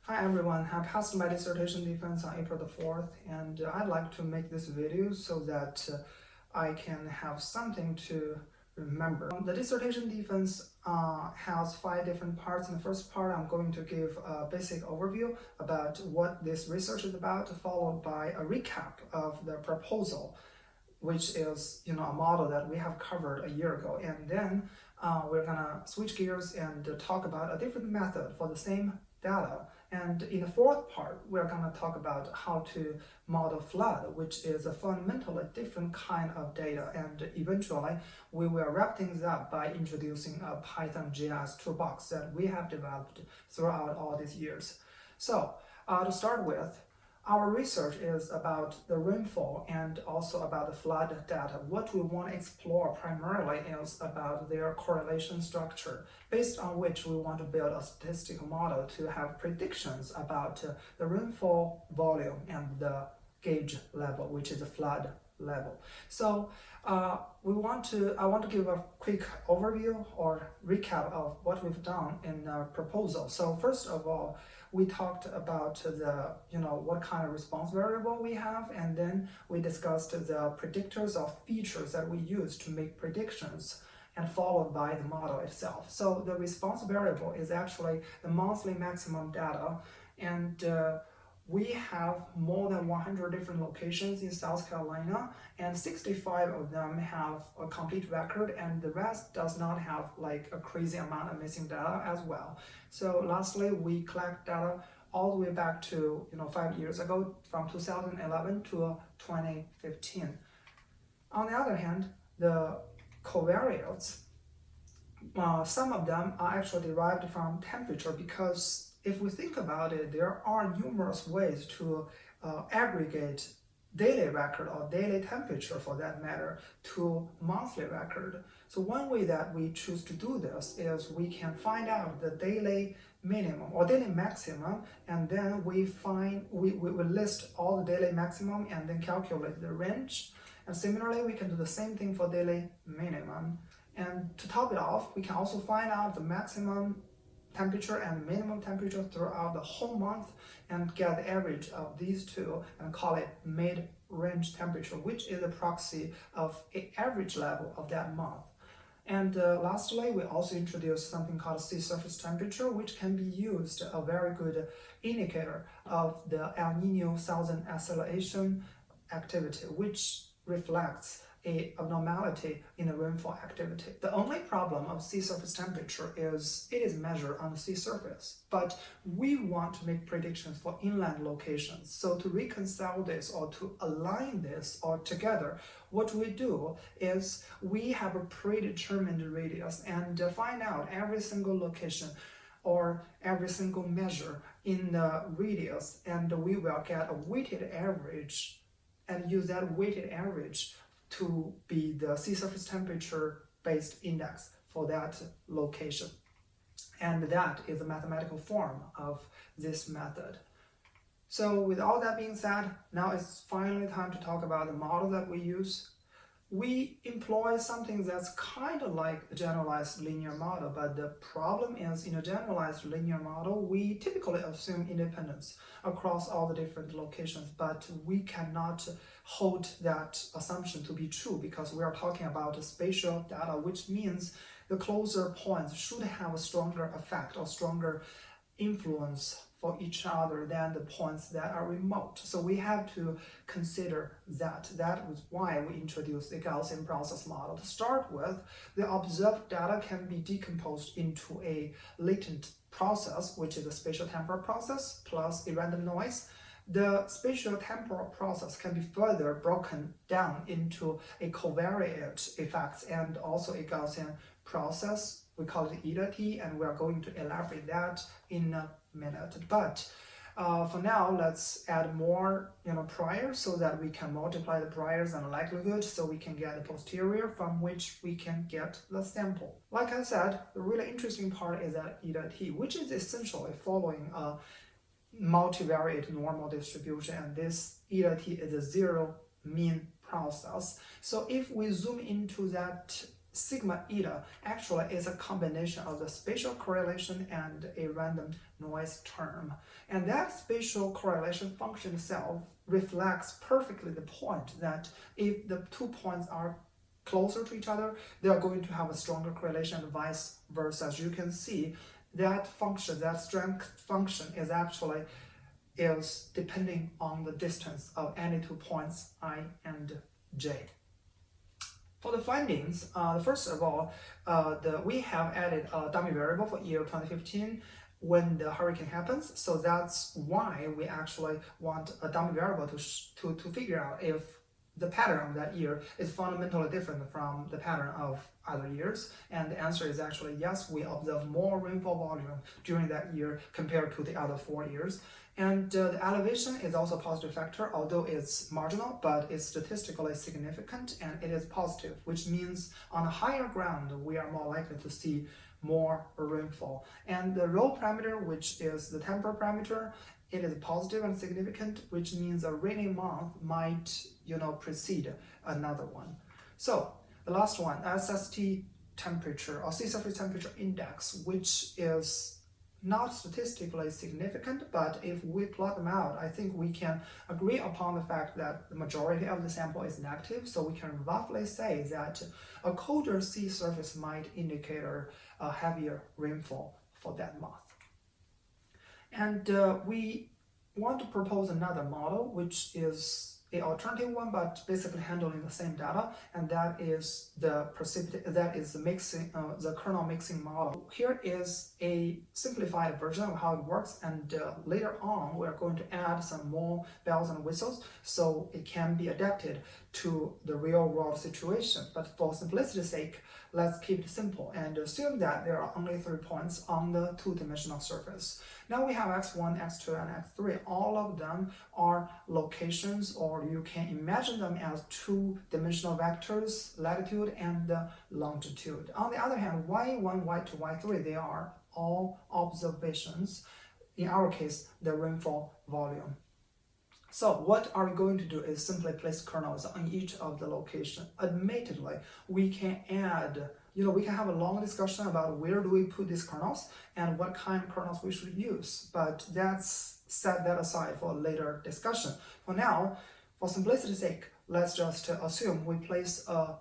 Hi everyone, I passed my dissertation defense on April the 4th, and I'd like to make this video so that I can have something to remember. The dissertation defense has 5 different parts. In the first part, I'm going to give a basic overview about what this research is about, followed by a recap of the proposal, which is a model that we have covered a year ago. And then we're gonna switch gears and talk about a different method for the same data. And in the fourth part, we're gonna talk about how to model flood, which is a fundamentally different kind of data. And eventually, we will wrap things up by introducing a Python GIS toolbox that we have developed throughout all these years. So to start with, our research is about the rainfall and also about the flood data. What we want to explore primarily is about their correlation structure, based on which we want to build a statistical model to have predictions about the rainfall volume and the gauge level, which is the flood level. So I want to give a quick overview or recap of what we've done in our proposal. So first of all, we talked about the what kind of response variable we have, and then we discussed the predictors of features that we use to make predictions, and followed by the model itself. So the response variable is actually the monthly maximum data, and we have more than 100 different locations in South Carolina, and 65 of them have a complete record, and the rest does not have like a crazy amount of missing data as well. So lastly, we collect data all the way back to 5 years ago, from 2011 to 2015. On the other hand, the covariates, some of them are actually derived from temperature, because if we think about it, there are numerous ways to aggregate daily record or daily temperature, for that matter, to monthly record. So one way that we choose to do this is we can find out the daily minimum or daily maximum, and then we list all the daily maximum and then calculate the range. And similarly, we can do the same thing for daily minimum. And to top it off, we can also find out the maximum temperature and minimum temperature throughout the whole month and get the average of these two and call it mid-range temperature, which is a proxy of an average level of that month. And lastly, we also introduced something called sea surface temperature, which can be used a very good indicator of the El Nino southern acceleration activity, which reflects an abnormality in the rainfall activity. The only problem of sea surface temperature is it is measured on the sea surface, but we want to make predictions for inland locations. So to reconcile this or to align this all together, what we do is we have a predetermined radius and find out every single location or every single measure in the radius, and we will get a weighted average and use that weighted average to be the sea surface temperature based index for that location. And that is the mathematical form of this method. So with all that being said, now it's finally time to talk about the model that we use. We employ something that's kind of like a generalized linear model, but the problem is in a generalized linear model, we typically assume independence across all the different locations, but we cannot hold that assumption to be true because we are talking about spatial data, which means the closer points should have a stronger effect or stronger influence for each other than the points that are remote. So we have to consider that. That was why we introduced the Gaussian process model. To start with, the observed data can be decomposed into a latent process, which is a spatial-temporal process plus a random noise. The spatial-temporal process can be further broken down into a covariate effects and also a Gaussian process. We call it eta t, and we are going to elaborate that in a minute. But for now, let's add more priors so that we can multiply the priors and likelihood so we can get the posterior from which we can get the sample. Like I said, the really interesting part is that eta t, which is essentially following a multivariate normal distribution, and this eta t is a zero mean process. So if we zoom into that sigma eta actually is a combination of the spatial correlation and a random noise term. And that spatial correlation function itself reflects perfectly the point that if the 2 points are closer to each other, they are going to have a stronger correlation and vice versa. As you can see, that function, that strength function is depending on the distance of any 2 points I and j. For the findings, first of all, we have added a dummy variable for year 2015 when the hurricane happens. So that's why we actually want a dummy variable to figure out if the pattern of that year is fundamentally different from the pattern of other years. And the answer is actually yes, we observe more rainfall volume during that year compared to the other 4 years. And the elevation is also a positive factor, although it's marginal, but it's statistically significant and it is positive, which means on a higher ground, we are more likely to see more rainfall. And the rho parameter, which is the temporal parameter, it is positive and significant, which means a rainy month might, precede another one. So the last one, SST temperature or sea surface temperature index, which is not statistically significant, but if we plot them out, I think we can agree upon the fact that the majority of the sample is negative, so we can roughly say that a colder sea surface might indicate a heavier rainfall for that month. And we want to propose another model, which is the alternative one, but basically handling the same data, and that is the kernel mixing model. Here is a simplified version of how it works, and later on we're going to add some more bells and whistles so it can be adapted to the real world situation. But for simplicity's sake, let's keep it simple and assume that there are only 3 points on the 2-dimensional surface. Now we have x1, x2, and x3. All of them are locations, or you can imagine them as 2-dimensional vectors, latitude and longitude. On the other hand, y1, y2, y3, they are all observations. In our case, the rainfall volume. So what are we going to do is simply place kernels on each of the location. Admittedly, we can add, we can have a long discussion about where do we put these kernels and what kind of kernels we should use, but set that aside for a later discussion. For now, for simplicity's sake, let's just assume we place a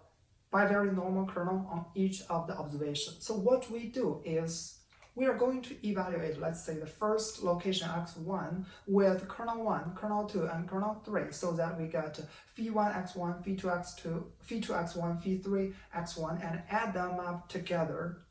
bivariate normal kernel on each of the observations. So what we do is we are going to evaluate, let's say, the first location x1 with kernel 1, kernel 2, and kernel 3, so that we get phi1 x1, phi2 x2, phi2 x1, phi3 x1, and add them up together.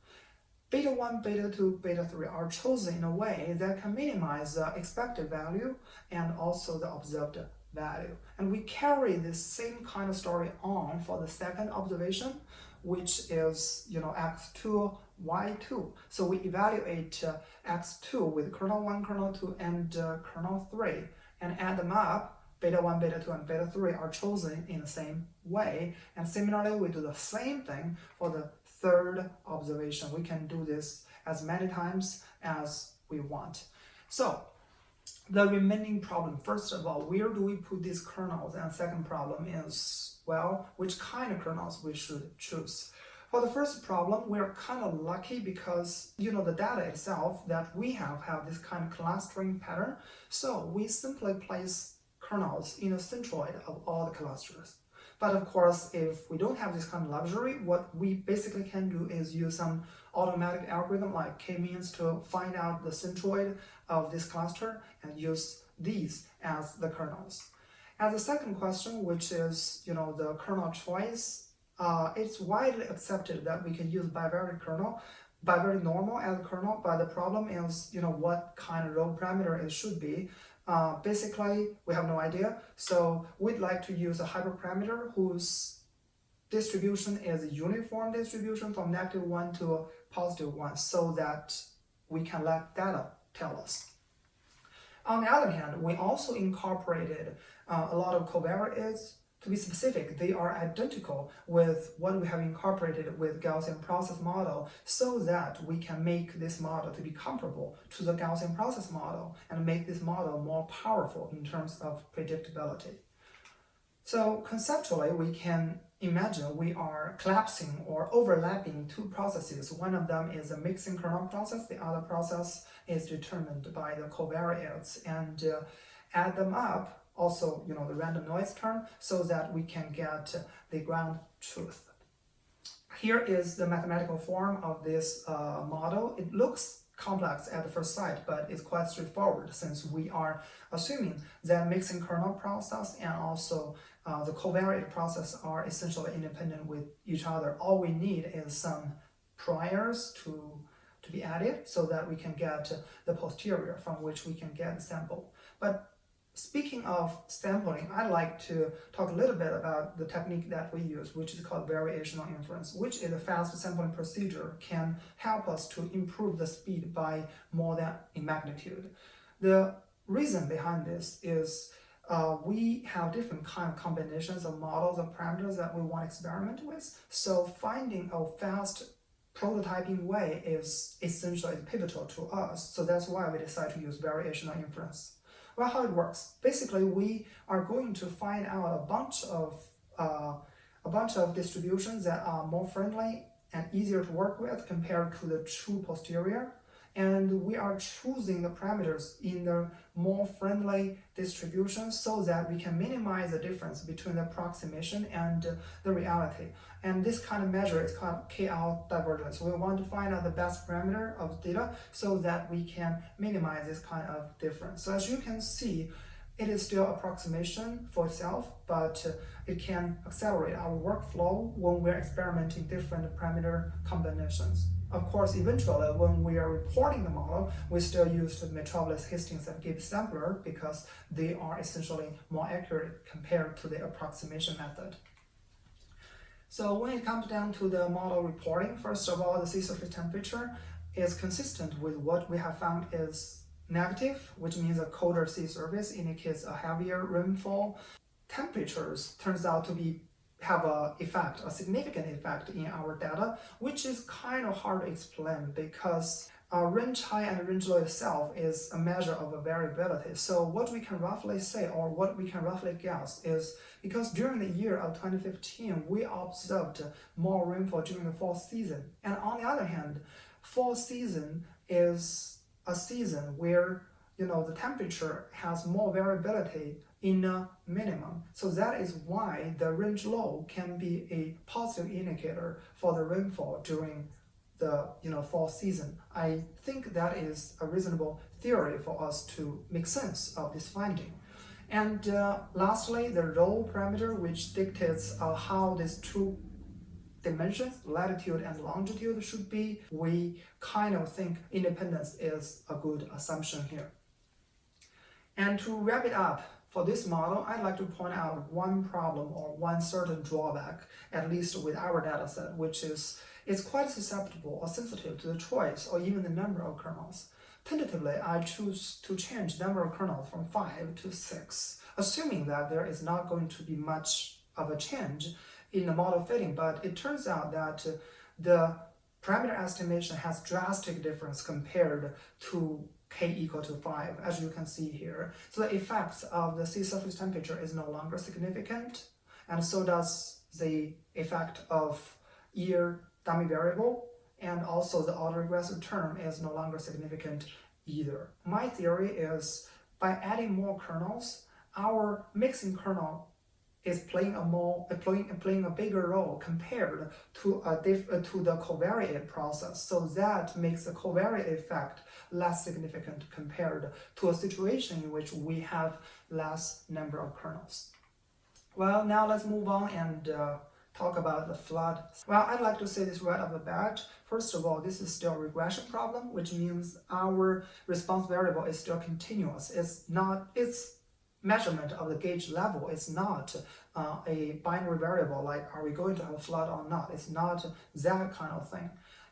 Beta 1, beta 2, beta 3 are chosen in a way that can minimize the expected value and also the observed value. And we carry this same kind of story on for the second observation, which is x2, y2. So we evaluate x2 with kernel 1, kernel 2, and kernel 3 and add them up. Beta 1, beta 2, and beta 3 are chosen in the same way. And similarly, we do the same thing for the third observation. We can do this as many times as we want. So the remaining problem, first of all, where do we put these kernels? And second problem is, well, which kind of kernels we should choose. For the first problem, we're kind of lucky because, the data itself that we have this kind of clustering pattern. So we simply place kernels in the centroid of all the clusters. But of course, if we don't have this kind of luxury, what we basically can do is use some automatic algorithm like k-means to find out the centroid of this cluster and use these as the kernels. As the second question, which is, the kernel choice, it's widely accepted that we can use bivariate normal as a kernel, but the problem is, what kind of rho parameter it should be. Basically, we have no idea, so we'd like to use a hyperparameter whose distribution is a uniform distribution from -1 to +1, so that we can let data tell us. On the other hand, we also incorporated a lot of covariates. To be specific, they are identical with what we have incorporated with Gaussian process model, so that we can make this model to be comparable to the Gaussian process model and make this model more powerful in terms of predictability. So conceptually, we can imagine we are collapsing or overlapping two processes. One of them is a mixing kernel process. The other process is determined by the covariates, and add them up, also, the random noise term, so that we can get the ground truth. Here is the mathematical form of this model. It looks complex at the first sight, but it's quite straightforward since we are assuming that mixing kernel process and also the covariate process are essentially independent with each other. All we need is some priors to be added so that we can get the posterior from which we can get the sample. But speaking of sampling, I'd like to talk a little bit about the technique that we use, which is called variational inference, which is a fast sampling procedure, can help us to improve the speed by more than a magnitude. The reason behind this is we have different kind of combinations of models of parameters that we want to experiment with. So finding a fast prototyping way is essentially pivotal to us. So that's why we decided to use variational inference. Well, how it works? Basically, we are going to find out a bunch of distributions that are more friendly and easier to work with compared to the true posterior. And we are choosing the parameters in the more friendly distributions so that we can minimize the difference between the approximation and the reality. And this kind of measure is called KL divergence. We want to find out the best parameter of data so that we can minimize this kind of difference. So as you can see, it is still approximation for itself, but it can accelerate our workflow when we're experimenting different parameter combinations. Of course, eventually, when we are reporting the model, we still use the Metropolis Hastings and Gibbs sampler because they are essentially more accurate compared to the approximation method. So when it comes down to the model reporting, first of all, the sea surface temperature is consistent with what we have found is negative, which means a colder sea surface indicates a heavier rainfall. Temperatures turns out to have a significant effect in our data, which is kind of hard to explain because range high and range low itself is a measure of a variability. So what we can roughly say, or what we can roughly guess, is because during the year of 2015, we observed more rainfall during the fall season. And on the other hand, fall season is a season where the temperature has more variability in a minimum. So that is why the range low can be a positive indicator for the rainfall during the fall season. I think that is a reasonable theory for us to make sense of this finding. And lastly, the rho parameter, which dictates how these two dimensions, latitude and longitude, should be. We kind of think independence is a good assumption here. And to wrap it up, for this model, I'd like to point out one problem or one certain drawback, at least with our dataset, which is it's quite susceptible or sensitive to the choice or even the number of kernels. Tentatively, I choose to change the number of kernels from 5 to 6, assuming that there is not going to be much of a change in the model fitting, but it turns out that the parameter estimation has drastic difference compared to k equal to 5, as you can see here. So the effects of the sea surface temperature is no longer significant, and so does the effect of year dummy variable, and also the autoregressive term is no longer significant either. My theory is by adding more kernels, our mixing kernel is playing a bigger role compared to the covariate process. So that makes the covariate effect less significant compared to a situation in which we have less number of kernels. Well, now let's move on and talk about the flood. Well, I'd like to say this right off the bat. First of all, this is still a regression problem, which means our response variable is still continuous. Its measurement of the gauge level is not a binary variable like are we going to have a flood or not. It's not that kind of thing.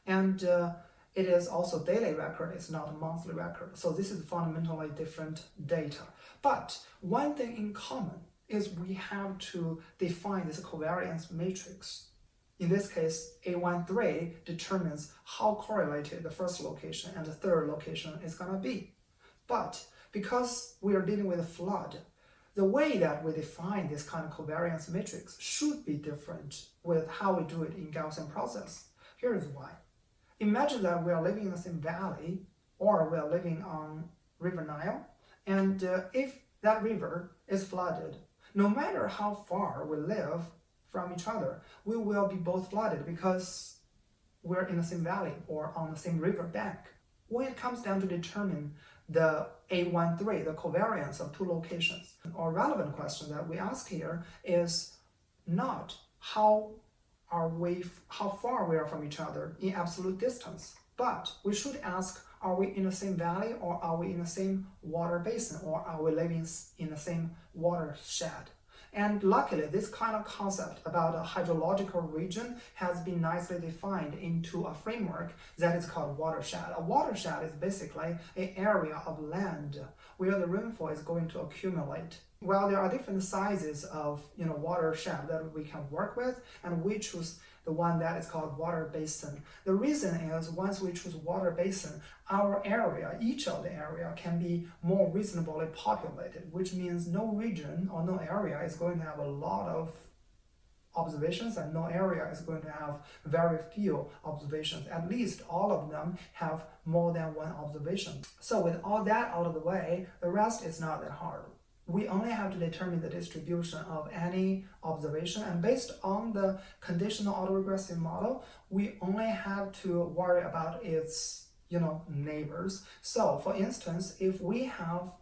And it is also daily record, it's not a monthly record. So this is fundamentally different data. But one thing in common is we have to define this covariance matrix. In this case, A13 determines how correlated the first location and the third location is going to be. But because we are dealing with a flood, the way that we define this kind of covariance matrix should be different with how we do it in Gaussian process. Here is why. Imagine that we are living in the same valley, or we are living on River Nile, and if that river is flooded, no matter how far we live from each other, we will be both flooded because we're in the same valley or on the same river bank. When it comes down to determine the A13, the covariance of two locations, our relevant question that we ask here is not how far we are from each other in absolute distance, but we should ask, are we in the same valley, or are we in the same water basin, or are we living in the same watershed? And luckily, this kind of concept about a hydrological region has been nicely defined into a framework that is called watershed. A watershed is basically an area of land where the rainfall is going to accumulate. Well, there are different sizes of watershed that we can work with, and we choose the one that is called water basin. The reason is, once we choose water basin, our area, each of the area, can be more reasonably populated, which means no region or no area is going to have a lot of observations, and no area is going to have very few observations. At least all of them have more than one observation. So with all that out of the way, the rest is not that hard. We only have to determine the distribution of any observation, and based on the conditional autoregressive model, we only have to worry about its neighbors. So for instance, if we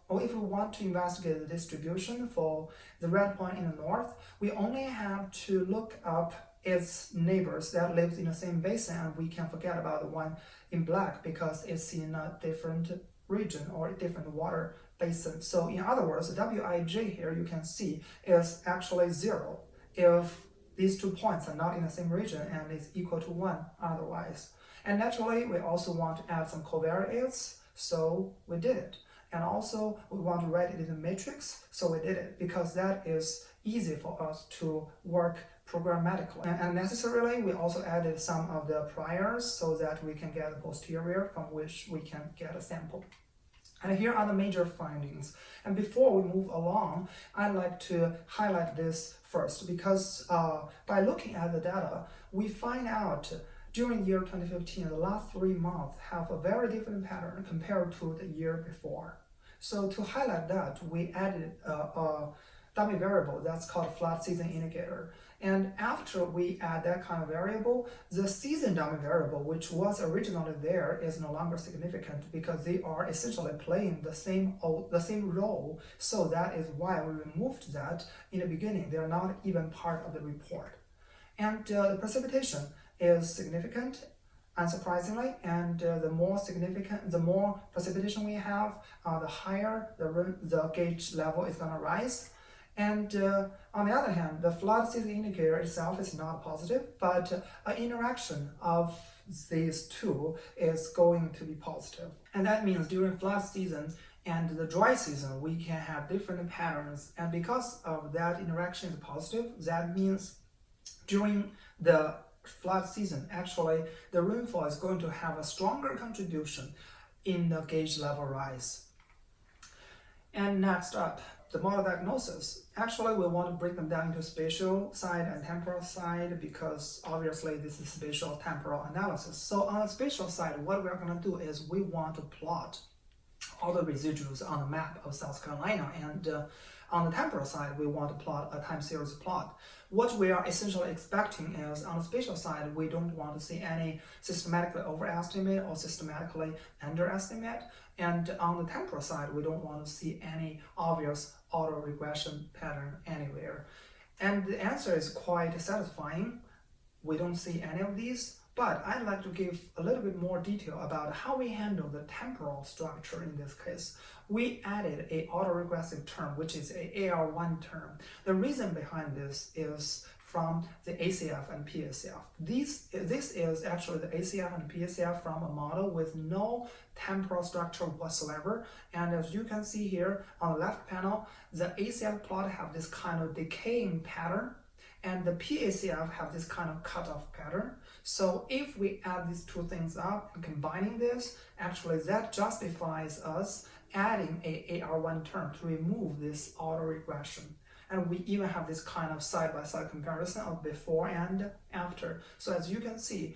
want to investigate the distribution for the red point in the north, we only have to look up its neighbors that lives in the same basin, and we can forget about the one in black because it's in a different region or a different water basin. So in other words, Wij here you can see is actually 0 if these 2 points are not in the same region and is equal to 1 otherwise. And naturally, we also want to add some covariates, so we did it. And also, we want to write it in a matrix, so we did it, because that is easy for us to work programmatically. And necessarily, we also added some of the priors so that we can get a posterior from which we can get a sample. And here are the major findings. And before we move along, I'd like to highlight this first, because by looking at the data, we find out during year 2015, the last 3 months have a very different pattern compared to the year before. So to highlight that, we added a dummy variable that's called flood season indicator. And after we add that kind of variable, the season dummy variable, which was originally there, is no longer significant because they are essentially playing the same role. So that is why we removed that in the beginning. They are not even part of the report. And the precipitation is significant, unsurprisingly, and the more precipitation we have, the higher the gauge level is going to rise. And on the other hand, the flood season indicator itself is not positive, but an interaction of these two is going to be positive. And that means during flood season and the dry season, we can have different patterns. And because of that interaction is positive, that means during the flood season, actually, the rainfall is going to have a stronger contribution in the gauge level rise. And next up, the model diagnosis. Actually, we want to break them down into spatial side and temporal side, because obviously this is spatial temporal analysis. So on the spatial side, what we're going to do is we want to plot all the residuals on the map of South Carolina, and on the temporal side, we want to plot a time series plot. What we are essentially expecting is, on the spatial side, we don't want to see any systematically overestimate or systematically underestimate. And on the temporal side, we don't want to see any obvious autoregression pattern anywhere. And the answer is quite satisfying. We don't see any of these. But I'd like to give a little bit more detail about how we handle the temporal structure in this case. We added an autoregressive term, which is an AR1 term. The reason behind this is from the ACF and PACF. This is actually the ACF and PACF from a model with no temporal structure whatsoever. And as you can see here on the left panel, the ACF plot have this kind of decaying pattern, and the PACF have this kind of cutoff pattern. So if we add these two things up and combining this, actually that justifies us adding a AR1 term to remove this autoregression. And we even have this kind of side-by-side comparison of before and after. So as you can see,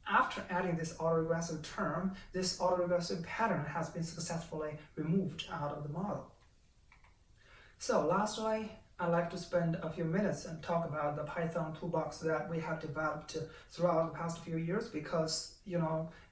after adding this autoregressive term, this autoregressive pattern has been successfully removed out of the model. So lastly, I'd like to spend a few minutes and talk about the Python toolbox that we have developed throughout the past few years, because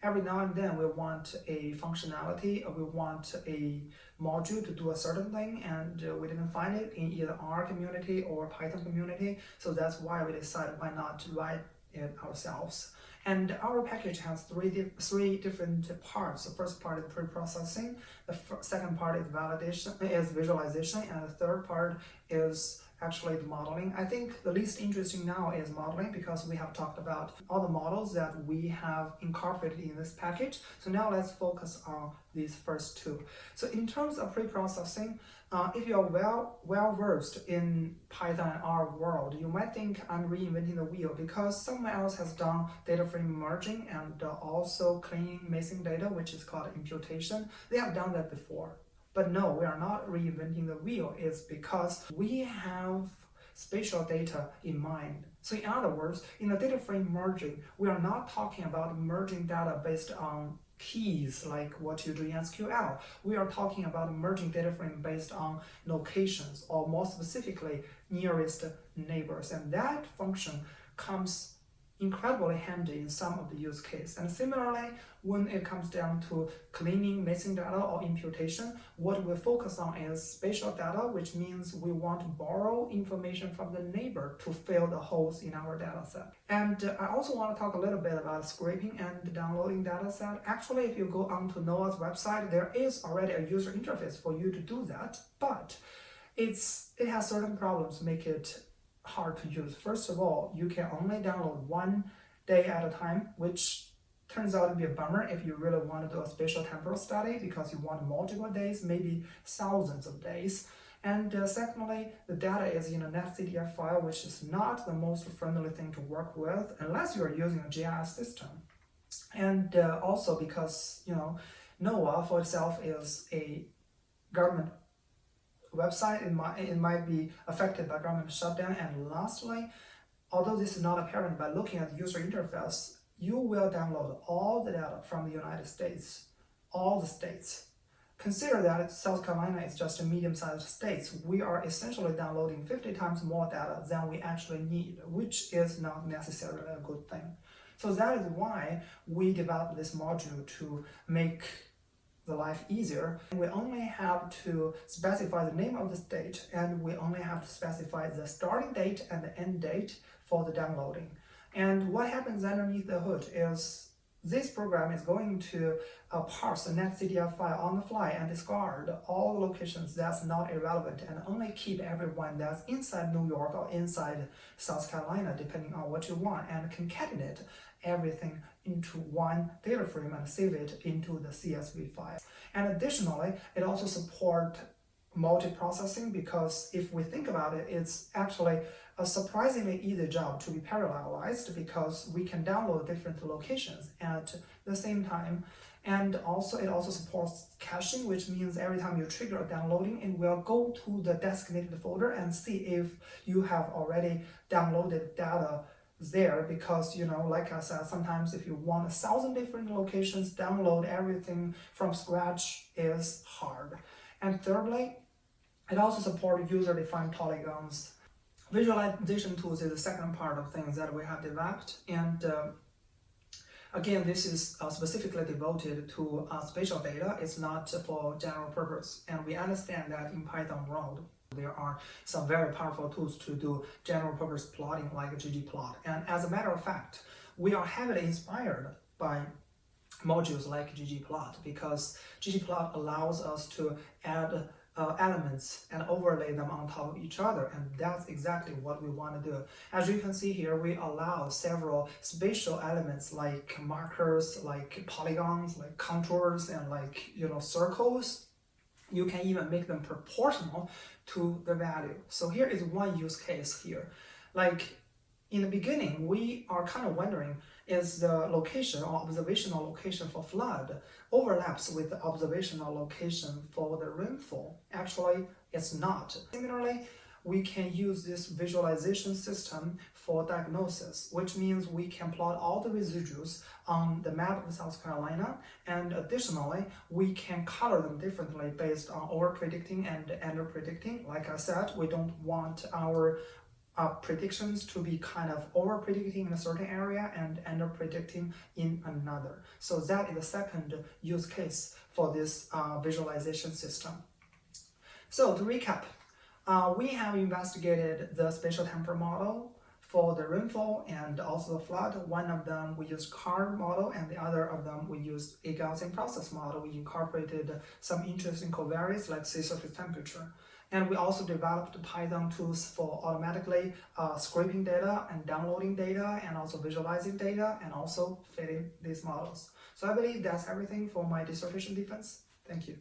every now and then we want a functionality, or we want a module to do a certain thing, and we didn't find it in either R community or Python community. So that's why we decided why not to write it ourselves. And our package has three different parts. The first part is pre-processing, the second part is visualization, and the third part is actually the modeling. I think the least interesting now is modeling, because we have talked about all the models that we have incorporated in this package. So now let's focus on these first two. So in terms of pre-processing, if you're well versed in Python and R world, you might think I'm reinventing the wheel, because someone else has done data frame merging and also cleaning missing data, which is called imputation. They have done that before. But no, we are not reinventing the wheel. It's because we have spatial data in mind. So in other words, in the data frame merging, we are not talking about merging data based on keys like what you do in SQL. We are talking about merging data frame based on locations, or more specifically, nearest neighbors. And that function comes incredibly handy in some of the use cases. And similarly, when it comes down to cleaning missing data or imputation, what we focus on is spatial data, which means we want to borrow information from the neighbor to fill the holes in our data set. And I also want to talk a little bit about scraping and downloading data set. Actually, if you go onto NOAA's website, there is already a user interface for you to do that, but it has certain problems make it hard to use. First of all, you can only download 1 day at a time, which turns out to be a bummer if you really want to do a spatial-temporal study, because you want multiple days, maybe thousands of days. And secondly, the data is in a netcdf file, which is not the most friendly thing to work with unless you are using a GIS system. And also because NOAA for itself is a government website, it might be affected by government shutdown. And lastly, although this is not apparent by looking at the user interface, you will download all the data from the United States, all the states. Consider that South Carolina is just a medium-sized state. We are essentially downloading 50 times more data than we actually need, which is not necessarily a good thing. So that is why we developed this module to make the life easier. We only have to specify the name of the state, and we only have to specify the starting date and the end date for the downloading. And what happens underneath the hood is this program is going to parse a netcdf file on the fly and discard all the locations that's not irrelevant, and only keep everyone that's inside New York or inside South Carolina, depending on what you want, and concatenate everything into one data frame and save it into the CSV file. And additionally, it also supports multiprocessing, because if we think about it, it's actually a surprisingly easy job to be parallelized, because we can download different locations at the same time. And also it also supports caching, which means every time you trigger a downloading, it will go to the designated folder and see if you have already downloaded data there, because like I said, sometimes if you want 1,000 different locations, download everything from scratch is hard. And thirdly, it also supports user-defined polygons. Visualization tools is the second part of things that we have developed, and again, this is specifically devoted to spatial data. It's not for general purpose, and we understand that in Python world there are some very powerful tools to do general purpose plotting like ggplot. And as a matter of fact, we are heavily inspired by modules like ggplot, because ggplot allows us to add elements and overlay them on top of each other, and that's exactly what we want to do. As you can see here, we allow several spatial elements like markers, like polygons, like contours, and like circles. You can even make them proportional to the value. So here is one use case here. Like in the beginning, we are kind of wondering, is the location or observational location for flood overlaps with the observational location for the rainfall. Actually, it's not. Similarly, we can use this visualization system for diagnosis, which means we can plot all the residues on the map of South Carolina, and additionally, we can color them differently based on over-predicting and under-predicting. Like I said, we don't want our predictions to be kind of over-predicting in a certain area and under-predicting in another. So that is the second use case for this visualization system. So to recap, we have investigated the spatial-temporal model for the rainfall and also the flood. One of them we used CAR model, and the other of them we used a Gaussian process model. We incorporated some interesting covariates like sea surface temperature. And we also developed Python tools for automatically scraping data and downloading data and also visualizing data and also fitting these models. So I believe that's everything for my dissertation defense. Thank you.